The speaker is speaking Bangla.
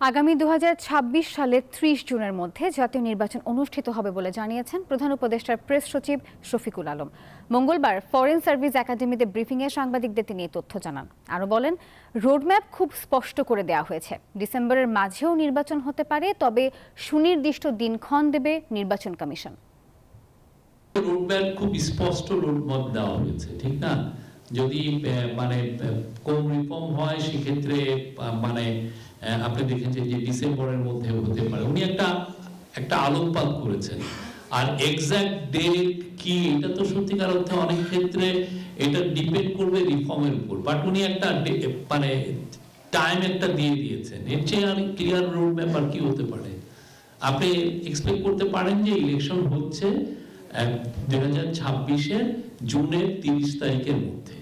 আগামী 2026 সালের 30 জুনের মধ্যে জাতীয় নির্বাচন অনুষ্ঠিত হবে বলে জানিয়েছেন প্রধান উপদেষ্টার প্রেস সচিব শফিকুল আলম। মঙ্গলবার ফরেন সার্ভিস একাডেমিতে ব্রিফিংয়ে সাংবাদিকদের তিনি এই তথ্য জানান। আরও বলেন, রোডম্যাপ খুব স্পষ্ট করে দেওয়া হয়েছে। ডিসেম্বরের মাঝেও নির্বাচন হতে পারে, তবে সুনির্দিষ্ট দিনক্ষণ দেবে নির্বাচন কমিশন। রোডম্যাপ খুব স্পষ্ট রোডম্যাপ দেওয়া হয়েছে, ঠিক না? যদি কম রিফর্ম হয় সেক্ষেত্রে আপনি দেখেছেন যে ডিসেম্বরের মধ্যে হতে পারে। উনি একটা আলোকপাত করেছেন, আর এক্সাক্ট ডেট কি এটা তো সত্যিকার অর্থে অনেক ক্ষেত্রে এটা ডিপেন্ড করবে রিফর্মের উপর, বাট উনি একটা টাইম একটা দিয়ে দিয়েছেন। এর চেয়ে অনেক ক্লিয়ার রোড ম্যাপ আর কি হতে পারে? আপনি এক্সপেক্ট করতে পারেন যে ইলেকশন হচ্ছে 2026-এর জুনের 30 তারিখের মধ্যে।